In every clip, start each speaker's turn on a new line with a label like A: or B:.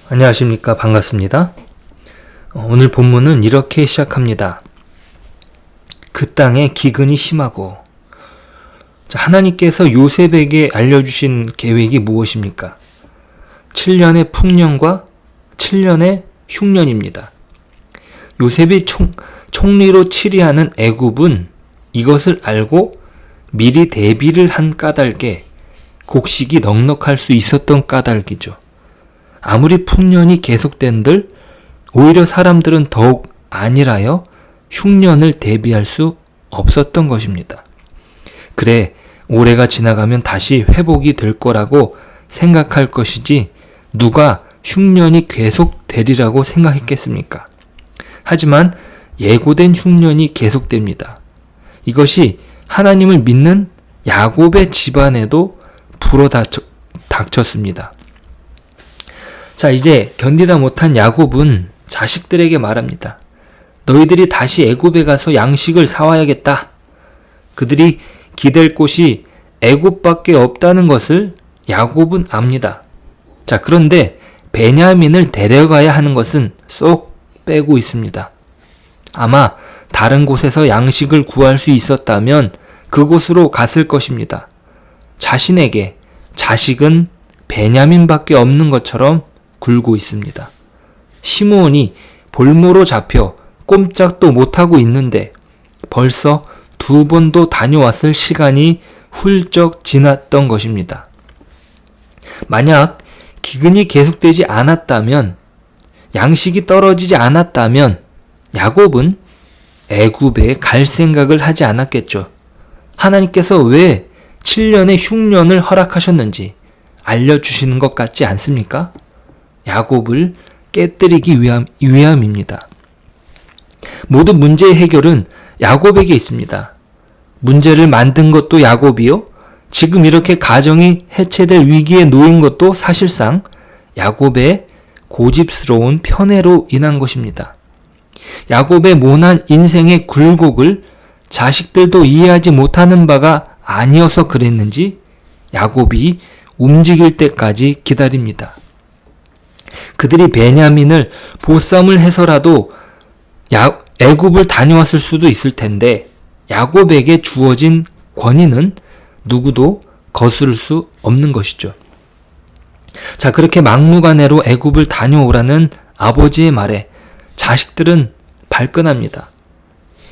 A: 안녕하십니까. 반갑습니다. 오늘 본문은 이렇게 시작합니다. 그 땅에 기근이 심하고. 하나님께서 요셉에게 알려주신 계획이 무엇입니까? 7년의 풍년과 7년의 흉년입니다. 요셉이 총리로 치리하는 애굽은 이것을 알고 미리 대비를 한 까닭에 곡식이 넉넉할 수 있었던 까닭이죠. 아무리 풍년이 계속된들 오히려 사람들은 더욱 안일하여 흉년을 대비할 수 없었던 것입니다. 그래, 올해가 지나가면 다시 회복이 될 거라고 생각할 것이지 누가 흉년이 계속되리라고 생각했겠습니까? 하지만 예고된 흉년이 계속됩니다. 이것이 하나님을 믿는 야곱의 집안에도 불어닥쳤습니다. 이제 견디다 못한 야곱은 자식들에게 말합니다. 너희들이 다시 애굽에 가서 양식을 사와야겠다. 그들이 기댈 곳이 애굽밖에 없다는 것을 야곱은 압니다. 그런데 베냐민을 데려가야 하는 것은 쏙 빼고 있습니다. 아마 다른 곳에서 양식을 구할 수 있었다면 그곳으로 갔을 것입니다. 자신에게 자식은 베냐민밖에 없는 것처럼 굴고 있습니다. 시므온이 볼모로 잡혀 꼼짝도 못하고 있는데 벌써 2번도 다녀왔을 시간이 훌쩍 지났던 것입니다. 만약 기근이 계속되지 않았다면, 양식이 떨어지지 않았다면 야곱은 애굽에 갈 생각을 하지 않았겠죠. 하나님께서 왜 7년의 흉년을 허락하셨는지 알려주시는 것 같지 않습니까? 야곱을 깨뜨리기 위함입니다. 모든 문제의 해결은 야곱에게 있습니다. 문제를 만든 것도 야곱이요. 지금 이렇게 가정이 해체될 위기에 놓인 것도 사실상 야곱의 고집스러운 편애로 인한 것입니다. 야곱의 모난 인생의 굴곡을 자식들도 이해하지 못하는 바가 아니어서 그랬는지 야곱이 움직일 때까지 기다립니다. 그들이 베냐민을 보쌈을 해서라도 애굽을 다녀왔을 수도 있을 텐데 야곱에게 주어진 권위는 누구도 거스를 수 없는 것이죠. 그렇게 막무가내로 애굽을 다녀오라는 아버지의 말에 자식들은 발끈합니다.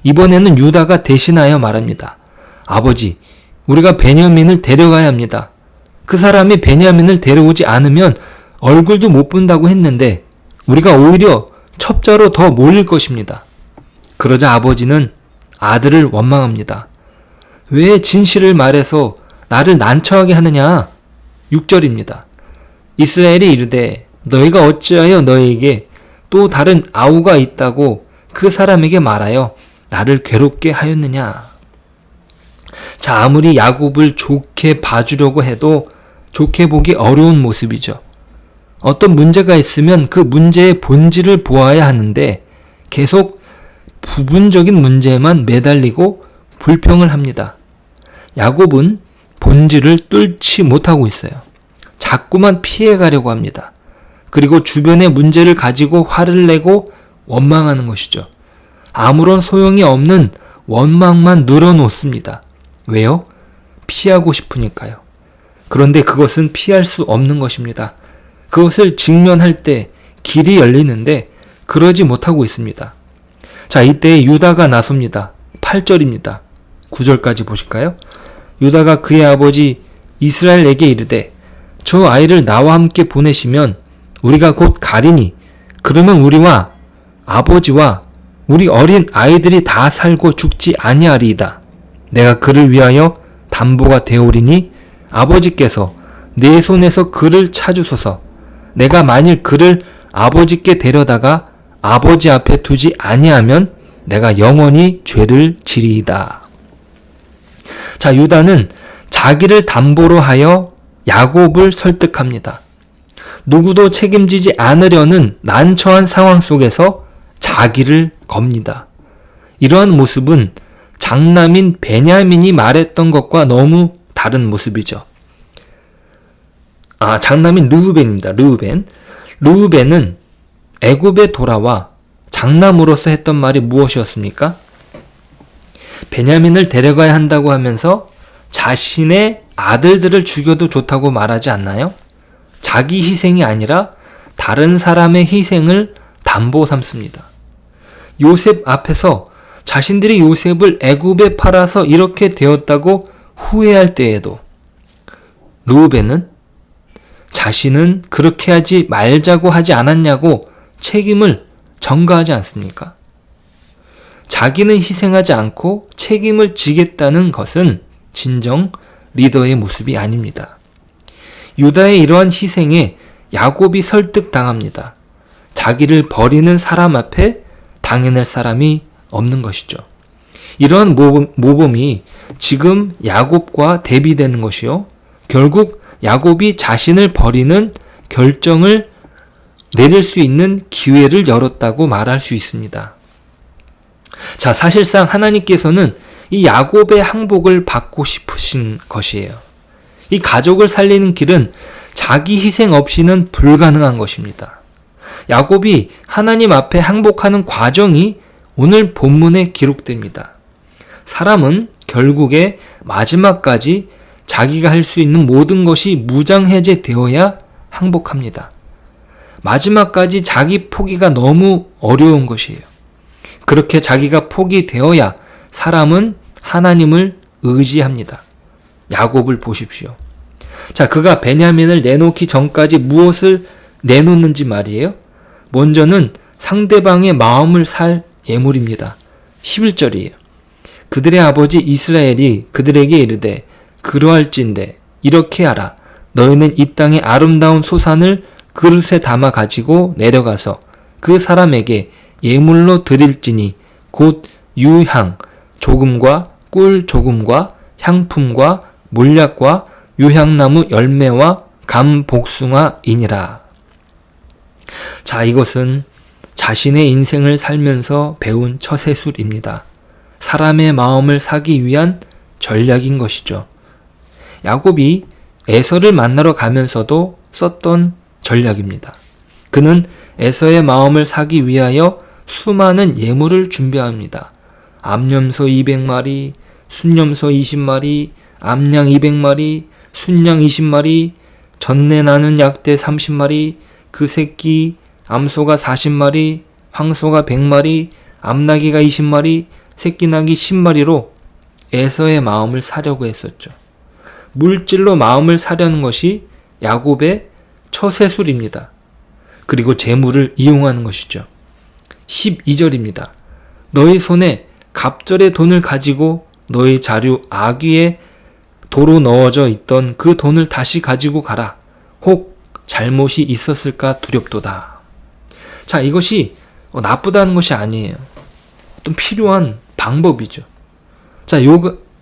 A: 이번에는 유다가 대신하여 말합니다. 아버지, 우리가 베냐민을 데려가야 합니다. 그 사람이 베냐민을 데려오지 않으면 얼굴도 못 본다고 했는데 우리가 오히려 첩자로 더 몰릴 것입니다. 그러자 아버지는 아들을 원망합니다. 왜 진실을 말해서 나를 난처하게 하느냐? 6절입니다. 이스라엘이 이르되 너희가 어찌하여 너희에게 또 다른 아우가 있다고 그 사람에게 말하여 나를 괴롭게 하였느냐? 아무리 야곱을 좋게 봐주려고 해도 좋게 보기 어려운 모습이죠. 어떤 문제가 있으면 그 문제의 본질을 보아야 하는데 계속 부분적인 문제에만 매달리고 불평을 합니다. 야곱은 본질을 뚫지 못하고 있어요. 자꾸만 피해가려고 합니다. 그리고 주변의 문제를 가지고 화를 내고 원망하는 것이죠. 아무런 소용이 없는 원망만 늘어놓습니다. 왜요? 피하고 싶으니까요. 그런데 그것은 피할 수 없는 것입니다. 그것을 직면할 때 길이 열리는데 그러지 못하고 있습니다. 이때 유다가 나섭니다. 8절입니다. 9절까지 보실까요? 유다가 그의 아버지 이스라엘에게 이르되 저 아이를 나와 함께 보내시면 우리가 곧 가리니 그러면 우리와 아버지와 우리 어린 아이들이 다 살고 죽지 아니하리이다. 내가 그를 위하여 담보가 되오리니 아버지께서 내 손에서 그를 찾으소서. 내가 만일 그를 아버지께 데려다가 아버지 앞에 두지 아니하면 내가 영원히 죄를 지리이다. 유다는 자기를 담보로 하여 야곱을 설득합니다. 누구도 책임지지 않으려는 난처한 상황 속에서 자기를 겁니다. 이러한 모습은 장남인 베냐민이 말했던 것과 너무 다른 모습이죠. 장남인 르우벤입니다. 르우벤은 애굽에 돌아와 장남으로서 했던 말이 무엇이었습니까? 베냐민을 데려가야 한다고 하면서 자신의 아들들을 죽여도 좋다고 말하지 않나요? 자기 희생이 아니라 다른 사람의 희생을 담보 삼습니다. 요셉 앞에서 자신들이 요셉을 애굽에 팔아서 이렇게 되었다고 후회할 때에도 르우벤은 자신은 그렇게 하지 말자고 하지 않았냐고 책임을 전가하지 않습니까? 자기는 희생하지 않고 책임을 지겠다는 것은 진정 리더의 모습이 아닙니다. 유다의 이러한 희생에 야곱이 설득당합니다. 자기를 버리는 사람 앞에 당해낼 사람이 없는 것이죠. 이러한 모범이 지금 야곱과 대비되는 것이요. 결국 야곱이 자신을 버리는 결정을 내릴 수 있는 기회를 열었다고 말할 수 있습니다. 자, 사실상 하나님께서는 이 야곱의 항복을 받고 싶으신 것이에요. 이 가족을 살리는 길은 자기 희생 없이는 불가능한 것입니다. 야곱이 하나님 앞에 항복하는 과정이 오늘 본문에 기록됩니다. 사람은 결국에 마지막까지 자기가 할 수 있는 모든 것이 무장해제되어야 항복합니다. 마지막까지 자기 포기가 너무 어려운 것이에요. 그렇게 자기가 포기되어야 사람은 하나님을 의지합니다. 야곱을 보십시오. 자, 그가 베냐민을 내놓기 전까지 무엇을 내놓는지 말이에요. 먼저는 상대방의 마음을 살 예물입니다. 11절이에요. 그들의 아버지 이스라엘이 그들에게 이르되 그러할진대 이렇게 하라. 너희는 이 땅의 아름다운 소산을 그릇에 담아 가지고 내려가서 그 사람에게 예물로 드릴지니 곧 유향 조금과 꿀 조금과 향품과 몰약과 유향나무 열매와 감 복숭아이니라. 자, 이것은 자신의 인생을 살면서 배운 처세술입니다. 사람의 마음을 사기 위한 전략인 것이죠. 야곱이 에서를 만나러 가면서도 썼던 전략입니다. 그는 에서의 마음을 사기 위하여 수많은 예물을 준비합니다. 암염소 200마리, 순염소 20마리, 암양 200마리, 순양 20마리, 전내 나는 약대 30마리, 그 새끼, 암소가 40마리, 황소가 100마리, 암나귀가 20마리, 새끼나귀 10마리로 에서의 마음을 사려고 했었죠. 물질로 마음을 사려는 것이 야곱의 처세술입니다. 그리고 재물을 이용하는 것이죠. 12절입니다. 너희 손에 갑절의 돈을 가지고 너희 자류 아귀에 도로 넣어져 있던 그 돈을 다시 가지고 가라. 혹 잘못이 있었을까 두렵도다. 자, 이것이 나쁘다는 것이 아니에요. 또 필요한 방법이죠. 자,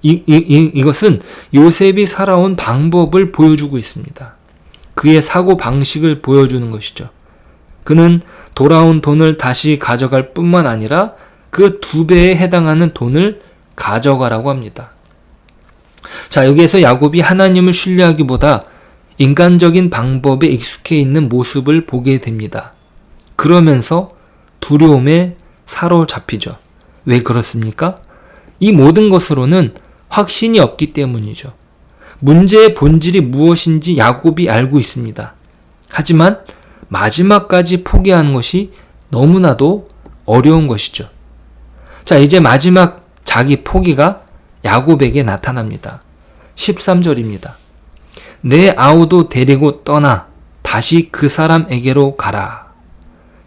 A: 이것은 요셉이 살아온 방법을 보여주고 있습니다. 그의 사고 방식을 보여주는 것이죠. 그는 돌아온 돈을 다시 가져갈 뿐만 아니라 그 2배에 해당하는 돈을 가져가라고 합니다. 자, 여기에서 야곱이 하나님을 신뢰하기보다 인간적인 방법에 익숙해 있는 모습을 보게 됩니다. 그러면서 두려움에 사로잡히죠. 왜 그렇습니까? 이 모든 것으로는 확신이 없기 때문이죠. 문제의 본질이 무엇인지 야곱이 알고 있습니다. 하지만 마지막까지 포기하는 것이 너무나도 어려운 것이죠. 자, 이제 마지막 자기 포기가 야곱에게 나타납니다. 13절입니다. 내 아우도 데리고 떠나 다시 그 사람에게로 가라.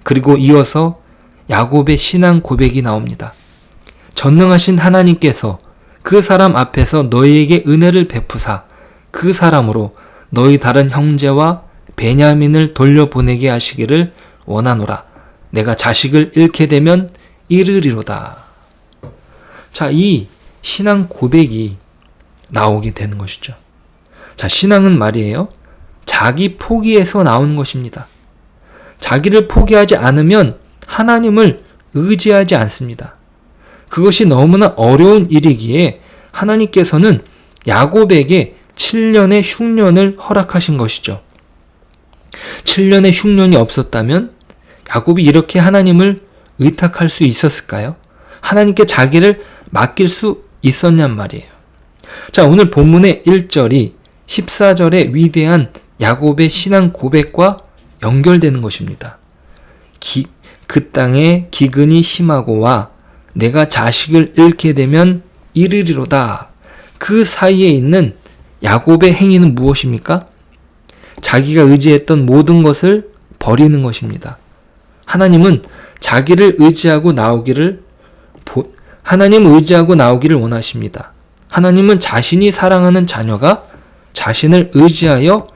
A: 그리고 이어서 야곱의 신앙 고백이 나옵니다. 전능하신 하나님께서 그 사람 앞에서 너희에게 은혜를 베푸사 그 사람으로 너희 다른 형제와 베냐민을 돌려보내게 하시기를 원하노라. 내가 자식을 잃게 되면 이르리로다. 자, 이 신앙 고백이 나오게 되는 것이죠. 자, 신앙은 말이에요. 자기 포기에서 나온 것입니다. 자기를 포기하지 않으면 하나님을 의지하지 않습니다. 그것이 너무나 어려운 일이기에 하나님께서는 야곱에게 7년의 흉년을 허락하신 것이죠. 7년의 흉년이 없었다면 야곱이 이렇게 하나님을 의탁할 수 있었을까요? 하나님께 자기를 맡길 수 있었냔 말이에요. 자, 오늘 본문의 1절이 14절의 위대한 야곱의 신앙 고백과 연결되는 것입니다. 그 땅에 기근이 심하고와 내가 자식을 잃게 되면 이르리로다. 그 사이에 있는 야곱의 행위는 무엇입니까? 자기가 의지했던 모든 것을 버리는 것입니다. 하나님은 자기를 의지하고 나오기를 원하십니다. 하나님은 자신이 사랑하는 자녀가 자신을 의지하여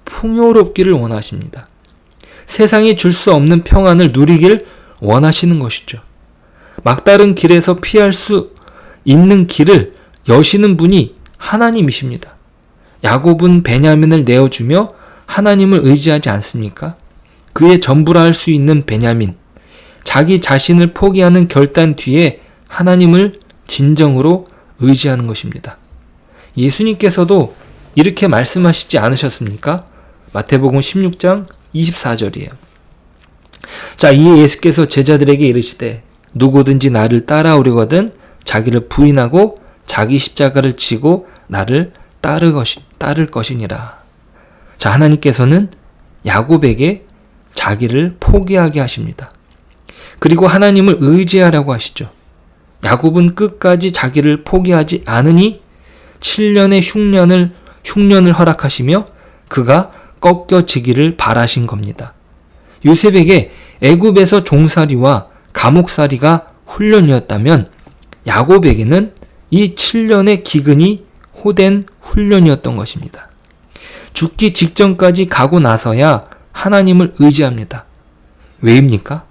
A: 풍요롭기를 원하십니다. 세상이 줄 수 없는 평안을 누리길 원하시는 것이죠. 막다른 길에서 피할 수 있는 길을 여시는 분이 하나님이십니다. 야곱은 베냐민을 내어주며 하나님을 의지하지 않습니까? 그의 전부라 할 수 있는 베냐민, 자기 자신을 포기하는 결단 뒤에 하나님을 진정으로 의지하는 것입니다. 예수님께서도 이렇게 말씀하시지 않으셨습니까? 마태복음 16장 24절이에요. 자, 이에 예수께서 제자들에게 이르시되 누구든지 나를 따라오려거든 자기를 부인하고 자기 십자가를 지고 나를 따를 것이니라. 자, 하나님께서는 야곱에게 자기를 포기하게 하십니다. 그리고 하나님을 의지하라고 하시죠. 야곱은 끝까지 자기를 포기하지 않으니 7년의 흉년을 허락하시며 그가 꺾여지기를 바라신 겁니다. 요셉에게 애굽에서 종살이와 감옥살이가 훈련이었다면 야곱에게는 이 7년의 기근이 호된 훈련이었던 것입니다. 죽기 직전까지 가고 나서야 하나님을 의지합니다. 왜입니까?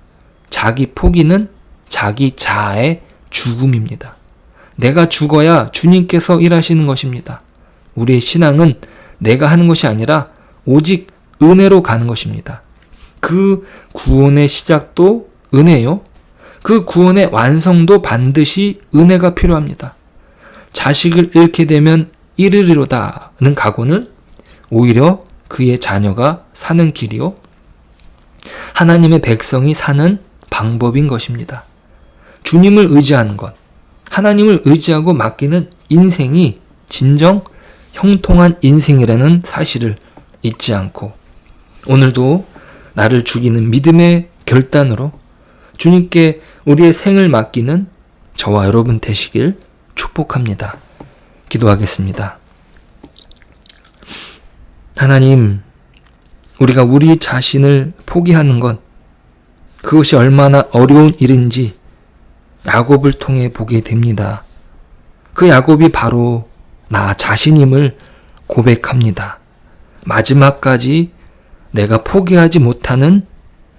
A: 자기 포기는 자기 자아의 죽음입니다. 내가 죽어야 주님께서 일하시는 것입니다. 우리의 신앙은 내가 하는 것이 아니라 오직 은혜로 가는 것입니다. 그 구원의 시작도 은혜요. 그 구원의 완성도 반드시 은혜가 필요합니다. 자식을 잃게 되면 이르리로다는 각오는 오히려 그의 자녀가 사는 길이요. 하나님의 백성이 사는 방법인 것입니다. 주님을 의지하는 것, 하나님을 의지하고 맡기는 인생이 진정 형통한 인생이라는 사실을 잊지 않고 오늘도 나를 죽이는 믿음의 결단으로 주님께 우리의 생을 맡기는 저와 여러분 되시길 축복합니다. 기도하겠습니다. 하나님, 우리가 우리 자신을 포기하는 것, 그것이 얼마나 어려운 일인지 야곱을 통해 보게 됩니다. 그 야곱이 바로 나 자신임을 고백합니다. 마지막까지 내가 포기하지 못하는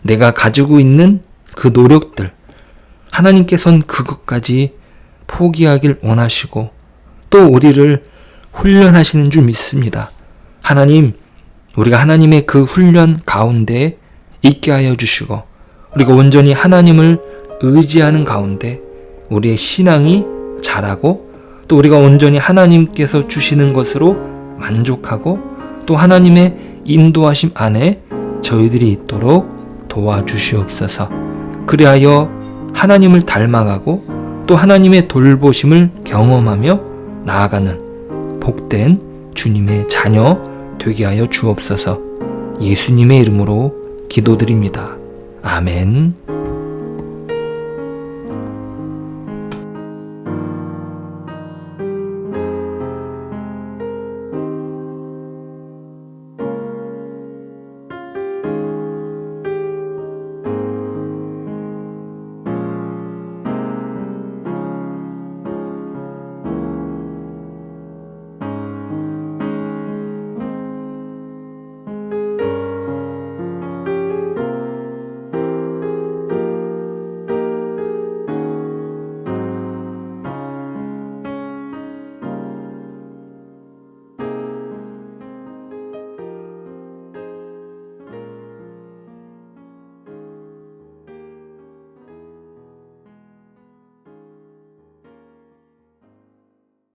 A: 내가 가지고 있는 그 노력들, 하나님께서는 그것까지 포기하길 원하시고 또 우리를 훈련하시는 줄 믿습니다. 하나님, 우리가 하나님의 그 훈련 가운데 있게 하여 주시고 우리가 온전히 하나님을 의지하는 가운데 우리의 신앙이 자라고 또 우리가 온전히 하나님께서 주시는 것으로 만족하고 또 하나님의 인도하심 안에 저희들이 있도록 도와주시옵소서. 그리하여 하나님을 닮아가고 또 하나님의 돌보심을 경험하며 나아가는 복된 주님의 자녀 되게 하여 주옵소서. 예수님의 이름으로 기도드립니다. 아멘.